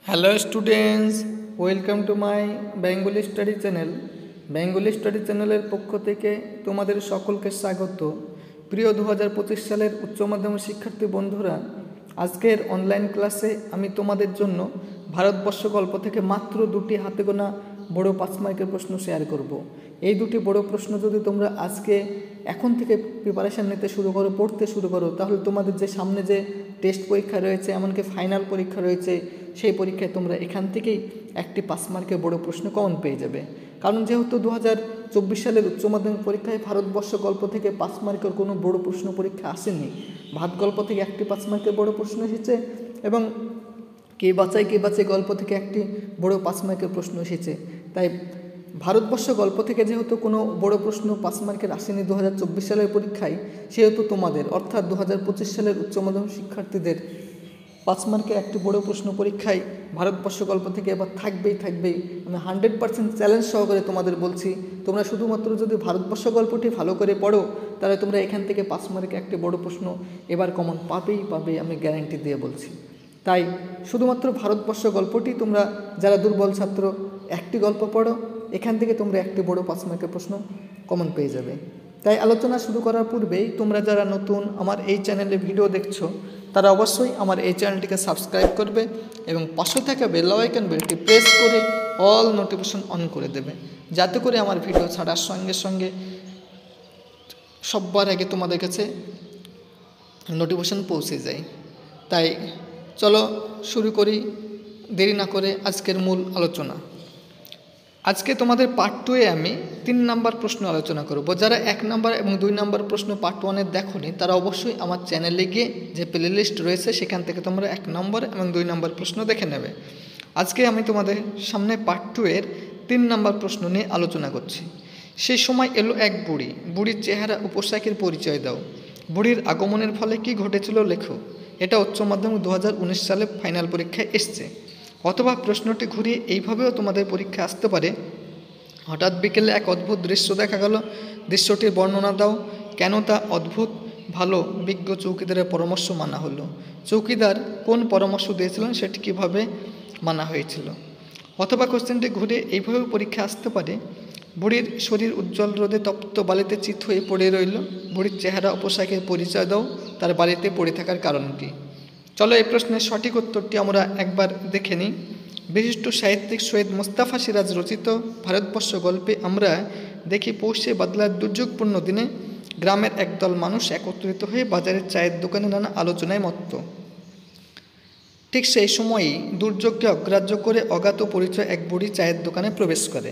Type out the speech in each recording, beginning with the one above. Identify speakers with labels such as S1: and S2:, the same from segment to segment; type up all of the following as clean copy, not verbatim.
S1: Hello students, welcome to my Bengali study channel. Bengali study চ্যানেলের পক্ষ থেকে তোমাদের সকলকে স্বাগত। প্রিয় 2025 সালের উচ্চ মাধ্যমিক শিক্ষার্থী বন্ধুরা, আজকের অনলাইন ক্লাসে আমি তোমাদের জন্য ভারতবর্ষ গল্প থেকে মাত্র দুটি হাতে গোনা বড় 5 মার্কের প্রশ্ন শেয়ার করব। এই দুটি বড় প্রশ্ন যদি তোমরা আজকে এখন থেকে প্রিপারেশান নিতে শুরু করো, পড়তে শুরু করো, তাহলে তোমাদের যে সামনে যে টেস্ট পরীক্ষা রয়েছে, এমনকি ফাইনাল পরীক্ষা রয়েছে, সেই পরীক্ষায় তোমরা এখান থেকেই একটি 5 মার্কের বড় প্রশ্ন কমন পেয়ে যাবে। কারণ যেহেতু 2024 সালের উচ্চ মাধ্যমিক পরীক্ষায় ভারতবর্ষ গল্প থেকে 5 মার্কের কোনো বড় প্রশ্ন পরীক্ষা আসেনি। ভাত গল্প থেকে একটি 5 মার্কের বড় প্রশ্ন এসেছে এবং কে বাঁচাই গল্প থেকে একটি বড় 5 মার্কের প্রশ্ন এসেছে। তাই ভারতবর্ষ গল্প থেকে যেহেতু কোনো বড় প্রশ্ন 5 মার্কের আসেনি 2024 সালের পরীক্ষায়, সেহেতু তোমাদের অর্থাৎ 2025 সালের উচ্চ মাধ্যমিক শিক্ষার্থীদের 5 মার্কের একটি বড় প্রশ্ন পরীক্ষায় ভারতবর্ষ গল্প থেকে এবার থাকবেই। আমি 100% চ্যালেঞ্জ সহকারে তোমাদের বলছি, তোমরা শুধুমাত্র যদি ভারতবর্ষ গল্পটি ভালো করে পড়ো, তাহলে তোমরা এখান থেকে 5 মার্কে একটি বড় প্রশ্ন এবার কমন পাবেই, আমি গ্যারান্টি দিয়ে বলছি। তাই শুধুমাত্র ভারতবর্ষ গল্পটি তোমরা যারা দুর্বল ছাত্র একটি গল্প পড়ো, এখান থেকে তোমরা একটি বড় 5 মার্কের প্রশ্ন কমন পেয়ে যাবে। তাই আলোচনা শুরু করার পূর্বেই তোমরা যারা নতুন আমার এই চ্যানেলে ভিডিও দেখছো, তারা অবশ্যই আমার এই চ্যানেলটিকে সাবস্ক্রাইব করবে এবং পাশে থাকা বেল আইকন বেলটি প্রেস করে অল নোটিফিকেশন অন করে দেবে, যাতে করে আমার ভিডিও ছাড়ার সঙ্গে সঙ্গে সবার আগে তোমাদের কাছে নোটিফিকেশন পৌঁছে যায়। তাই চলো শুরু করি দেরি না করে আজকের মূল আলোচনা। আজকে তোমাদের পার্ট 2-এ আমি 3 নাম্বার প্রশ্ন আলোচনা করব। যারা 1 নাম্বার এবং 2 নাম্বার প্রশ্ন পার্ট 1-এ দেখোনি, তারা অবশ্যই আমার চ্যানেলে গিয়ে যে প্লে লিস্ট রয়েছে সেখান থেকে তোমরা 1 নম্বর এবং 2 নম্বর প্রশ্ন দেখে নেবে। আজকে আমি তোমাদের সামনে পার্ট 2-এর 3 নাম্বার প্রশ্ন নিয়ে আলোচনা করছি। সেই সময় এলো এক বুড়ি, বুড়ির চেহারা ও পোশাকের পরিচয় দাও। বুড়ির আগমনের ফলে কি ঘটেছিল লেখো। এটা উচ্চ মাধ্যমিক 2019 সালে ফাইনাল পরীক্ষায় এসছে। অথবা প্রশ্নটি ঘুরিয়ে এইভাবেও তোমাদের পরীক্ষা আসতে পারে, হঠাৎ বিকেলে এক অদ্ভুত দৃশ্য দেখা গেল, দৃশ্যটির বর্ণনা দাও, কেন তা অদ্ভুত, ভালো বিজ্ঞ চৌকিদারের পরামর্শ মানা হলো। চৌকিদার কোন পরামর্শ দিয়েছিলেন, সেটি কীভাবে মানা হয়েছিল। অথবা কোশ্চেনটি ঘুরে এইভাবেও পরীক্ষা আসতে পারে, বুড়ির শরীর উজ্জ্বল রোদে তপ্ত বালিতে চিত হয়ে পড়ে রইল, বুড়ির চেহারা ও পোশাকের পরিচয় দাও, তার বাড়িতে পড়ে থাকার কারণ কী। চলো এই প্রশ্নের সঠিক উত্তরটি আমরা একবার দেখে নিই। বিশিষ্ট সাহিত্যিক সৈয়দ মোস্তফা সিরাজ রচিত ভারতবর্ষ গল্পে আমরা দেখি পৌষে বাদলার দুর্যোগপূর্ণ দিনে গ্রামের একদল মানুষ একত্রিত হয়ে বাজারের চায়ের দোকানে নানা আলোচনায় মত্ত। ঠিক সেই সময়ই দুর্যোগকে অগ্রাহ্য করে অজ্ঞাত পরিচয় এক বুড়ি চায়ের দোকানে প্রবেশ করে।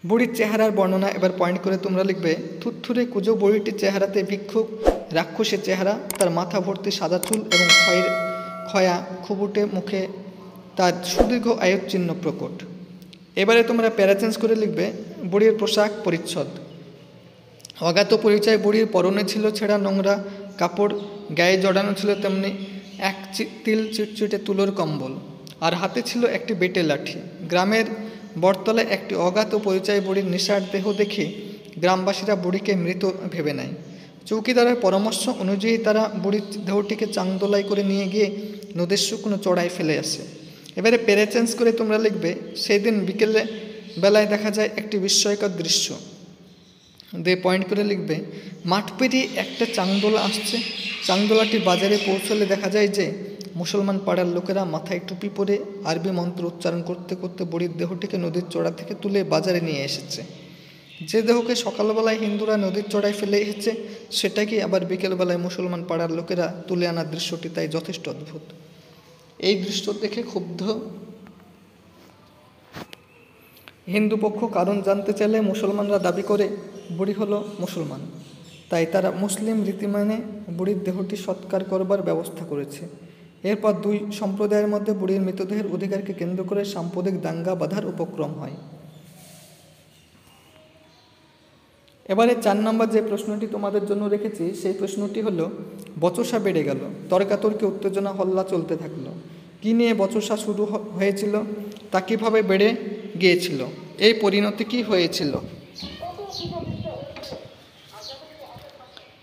S1: বুড়ির চেহারার বর্ণনা এবার পয়েন্ট করে তোমরা লিখবে। থুরথুরে কুজো বুড়িটির চেহারাতে ভিক্ষুক রাক্ষসের চেহারা, তার মাথা ভর্তি সাদা চুল এবং ক্ষয়া খুবুটে মুখে তার সুদীর্ঘ আয়ুর চিহ্ন প্রকট। এবারে তোমরা প্যারা চেঞ্জ করে লিখবে বুড়ির পোশাক পরিচ্ছদ। অজ্ঞাত পরিচয় বুড়ির পরনে ছিল ছেঁড়া নোংরা কাপড়, গায়ে জড়ানো ছিল তেমনি এক তিল চিটচিটে তুলোর কম্বল, আর হাতে ছিল একটি বেটে লাঠি। গ্রামের বটতলায় একটি অজ্ঞাত পরিচয় বুড়ির নিষাড় দেহ দেখে গ্রামবাসীরা বুড়িকে মৃত ভেবে নেয়। চৌকিদারের পরামর্শ অনুযায়ী তারা বুড়ির দেহটিকে চাংদোলাই করে নিয়ে গিয়ে নদীর শুকনো চড়ায় ফেলে আসে। এবারে পেরে চেঞ্জ করে তোমরা লিখবে সেই দিন বিকেলে বেলায় দেখা যায় একটি বিস্ময়কর দৃশ্য দিয়ে পয়েন্ট করে লিখবে মাঠ পেরিয়ে একটা চাংদোলা আসছে। চাংদোলাটি বাজারে পৌঁছলে দেখা যায় যে মুসলমান পাড়ার লোকেরা মাথায় টুপি পরে আরবি মন্ত্র উচ্চারণ করতে করতে বুড়ির দেহটিকে নদীর চড়া থেকে তুলে বাজারে নিয়ে এসেছে। যে দেহকে সকালবেলায় হিন্দুরা নদীর চড়ায় ফেলে এসেছে, সেটাকে আবার বিকেলবেলায় মুসলমান পাড়ার লোকেরা তুলে আনার দৃশ্যটি তাই যথেষ্ট অদ্ভুত। এই দৃশ্য দেখে ক্ষুব্ধ হিন্দু পক্ষ কারণ জানতে চাইলে মুসলমানরা দাবি করে বুড়ি হলো মুসলমান, তাই তারা মুসলিম রীতি মেনে বুড়ির দেহটি সৎকার করবার ব্যবস্থা করেছে। এরপর 2 সম্প্রদায়ের মধ্যে বুড়ির মৃতদেহের অধিকারকে কেন্দ্র করে সাম্প্রদায়িক দাঙ্গা বাঁধার উপক্রম হয়। এবারে 4 নম্বর যে প্রশ্নটি তোমাদের জন্য রেখেছি, সেই প্রশ্নটি হলো বচসা বেড়ে গেল, তর্কাতর্কি উত্তেজনা হল্লা চলতে থাকলো। কী নিয়ে বচসা শুরু হয়েছিল, তা কীভাবে বেড়ে গিয়েছিল, এই পরিণতি কী হয়েছিল।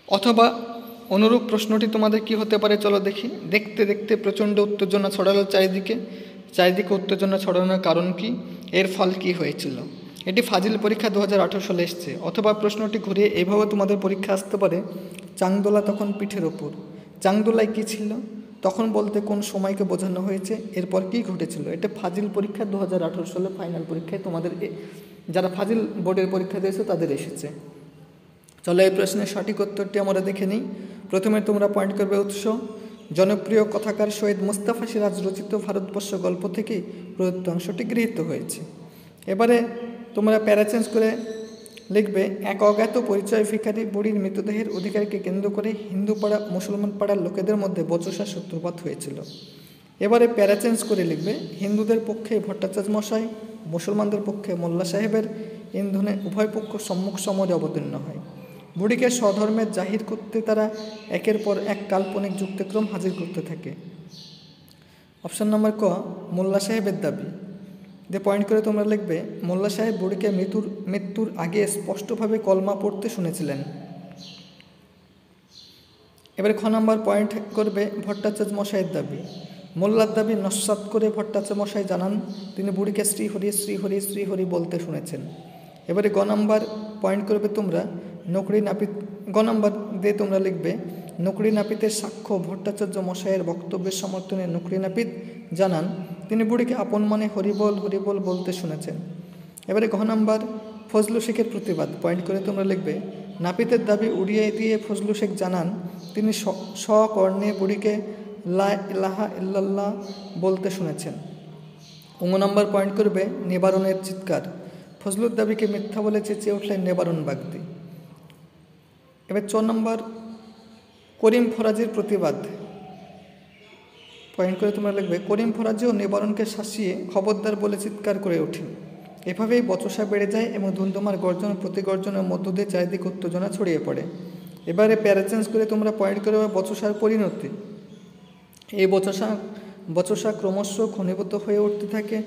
S1: অথবা অনুরূপ প্রশ্নটি তোমাদের কি হতে পারে চলো দেখি। দেখতে দেখতে প্রচণ্ড উত্তেজনা ছড়ালো চারিদিকে, চারিদিকে উত্তেজনা ছড়ানোর কারণ কি, এর ফল কি হয়েছিল। এটি ফাজিল পরীক্ষা 2018 সালে এসছে। অথবা প্রশ্নটি ঘুরিয়ে এইভাবে তোমাদের পরীক্ষা আসতে পারে, চাংদোলা তখন পিঠের ওপর। চাংদোলায় কী ছিল, তখন বলতে কোন সময়কে বোঝানো হয়েছে, এরপর কী ঘটেছিল। এটা ফাজিল পরীক্ষা 2018 সালে ফাইনাল পরীক্ষায় তোমাদের যারা ফাজিল বোর্ডের পরীক্ষা দিয়েছে তাদের এসেছে। চলো এই প্রশ্নের সঠিক উত্তরটি আমরা দেখে নিই। প্রথমে তোমরা পয়েন্ট করবে উৎস। জনপ্রিয় কথাকার সৈয়দ মুস্তাফা সিরাজ রচিত ভারতবর্ষ গল্প থেকে প্রদত্ত অংশটি গৃহীত হয়েছে। এবারে তোমরা প্যারা চেঞ্জ করে লিখবে, এক অজ্ঞাত পরিচয় ভিখারি বুড়ির মৃতদেহের অধিকারকে কেন্দ্র করে হিন্দু পাড়া মুসলমান পাড়ার লোকেদের মধ্যে বচসা সূত্রপাত হয়েছিল। এবারে প্যারা চেঞ্জ করে লিখবে, হিন্দুদের পক্ষে ভট্টাচার্য মশাই, মুসলমানদের পক্ষে মোল্লা সাহেবের ইন্ধনে উভয় পক্ষ সম্মুখ সমরে অবতীর্ণ হয়। বুড়িকে স্বধর্মের জাহির করতে তারা একের পর এক কাল্পনিক যুক্তিক্রম হাজির করতে থাকে। অপশান নম্বর ক, মোল্লা সাহেবের দাবি দিয়ে পয়েন্ট করে তোমরা লিখবে, মোল্লা সাহেব বুড়িকে মৃত্যুর আগে স্পষ্টভাবে কলমা পড়তে শুনেছিলেন। এবারে খ নম্বর পয়েন্ট করবে ভট্টাচার্য মশাইয়ের দাবি। মোল্লার দাবি নস্যাৎ করে ভট্টাচার্য মশাই জানান তিনি বুড়িকে শ্রীহরি শ্রীহরি শ্রীহরি বলতে শুনেছেন। এবারে গ নম্বর পয়েন্ট করবে তোমরা নকরি নাপিত। গ নম্বর দিয়ে তোমরা লিখবে, নকরি নাপিতের সাক্ষ্য ভট্টাচার্য মশাইয়ের বক্তব্যের সমর্থনে নকরি নাপিত জানান তিনি বুড়িকে আপন মনে হরিবল হরিবল বলতে শুনেছেন। এবারে ঘ নম্বর ফজলু শেখের প্রতিবাদ। পয়েন্ট করে তোমরা লিখবে, নাপিতের দাবি উড়িয়ে দিয়ে ফজলু শেখ জানান তিনি স্বকর্ণে বুড়িকে লা ইলাহা ইল্লাল্লাহ বলতে শুনেছেন। ঙ নম্বর পয়েন্ট করবে নিবারণের চিৎকার। ফজলুর দাবিকে মিথ্যা বলে চেঁচিয়ে উঠলেন নিবারণ বাগদি। এবার 4 নম্বর করিম ফরাজির প্রতিবাদ। পয়েন্ট করে তোমরা লিখবে, করিম ফরাজিও নিবারণকে শাসিয়ে খবরদার বলে চিৎকার করে ওঠেন। এভাবেই বচসা বেড়ে যায় এবং ধুন্ধুমার গর্জন প্রতিগর্জনের মধ্য দিয়ে চারিদিকে উত্তেজনা ছড়িয়ে পড়ে। এবারে প্যারা চেঞ্জ করে তোমরা পয়েন্ট করে বচসার পরিণতি। এই বচসা ক্রমশ ঘনীভূত হয়ে উঠতে থাকে।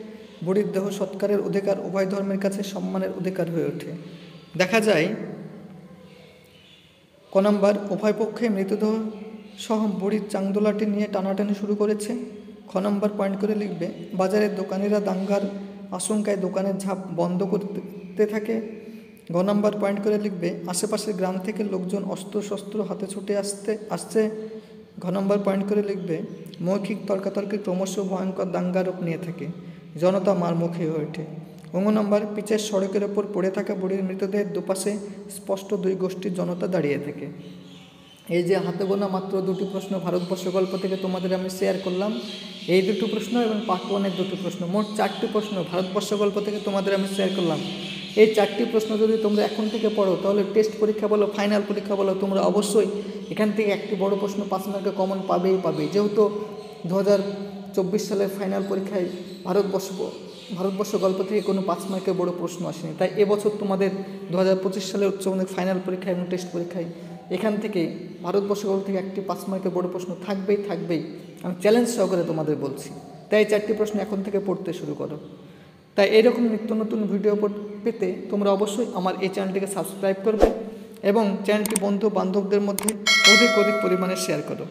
S1: বুড়ির দেহ সৎকারের অধিকার উভয় ধর্মের কাছে সম্মানের অধিকার হয়ে ওঠে। দেখা যায় ক নম্বর উভয় পক্ষে মৃতদেহ সহ বুড়ির চাংদোলাটি নিয়ে টানাটানি শুরু করেছে। খ নম্বর পয়েন্ট করে লিখবে, বাজারের দোকানিরা দাঙ্গার আশঙ্কায় দোকানের ঝাঁপ বন্ধ করতে থাকে। ঘ নম্বর পয়েন্ট করে লিখবে, আশেপাশের গ্রাম থেকে লোকজন অস্ত্রশস্ত্র হাতে ছুটে আসছে। ঘ নম্বর পয়েন্ট করে লিখবে, মৌখিক তর্কাতর্কি ক্রমশ ভয়ঙ্কর দাঙ্গা রূপ নিয়ে থাকে, জনতা মারমুখী হয়ে ওঠে। ঙ নম্বর পিচের সড়কের ওপর পড়ে থাকা বুড়ির মৃতদেহের দুপাশে স্পষ্ট দুই গোষ্ঠীর জনতা দাঁড়িয়ে থাকে। এই যে হাতে গোনা মাত্র 2টি প্রশ্ন ভারতবর্ষ গল্প থেকে তোমাদের আমি শেয়ার করলাম, এই 2টি প্রশ্ন এবং পার্ট 1-এর 2টি প্রশ্ন, মোট 4টি প্রশ্ন ভারতবর্ষ গল্প থেকে তোমাদের আমি শেয়ার করলাম। এই 4টি প্রশ্ন যদি তোমরা এখন থেকে পড়ো তাহলে টেস্ট পরীক্ষা বলো ফাইনাল পরীক্ষা বলো তোমরা অবশ্যই এখান থেকে একটি বড় প্রশ্ন 5 মার্কে কমন পাবেই। যেহেতু 2024 সালের ফাইনাল পরীক্ষায় ভারতবর্ষ গল্প থেকে কোনো 5 মার্কের বড় প্রশ্ন আসেনি, তাই এবছর তোমাদের 2025 সালের উচ্চ মাধ্যমিক ফাইনাল পরীক্ষা এবং টেস্ট পরীক্ষায় এখান থেকে ভারতবর্ষ গল্প থেকে একটি 5 মার্কের বড় প্রশ্ন থাকবেই। আমি চ্যালেঞ্জ সহকারে তোমাদের বলছি, তাই 4টি প্রশ্ন এখন থেকে পড়তে শুরু করো। তাই এরকম নিত্য নতুন ভিডিও পেতে তোমরা অবশ্যই আমার এই চ্যানেলটিকে সাবস্ক্রাইব করবে এবং চ্যানেলটি বন্ধু বান্ধবদের মধ্যে অধিক পরিমাণে শেয়ার করো।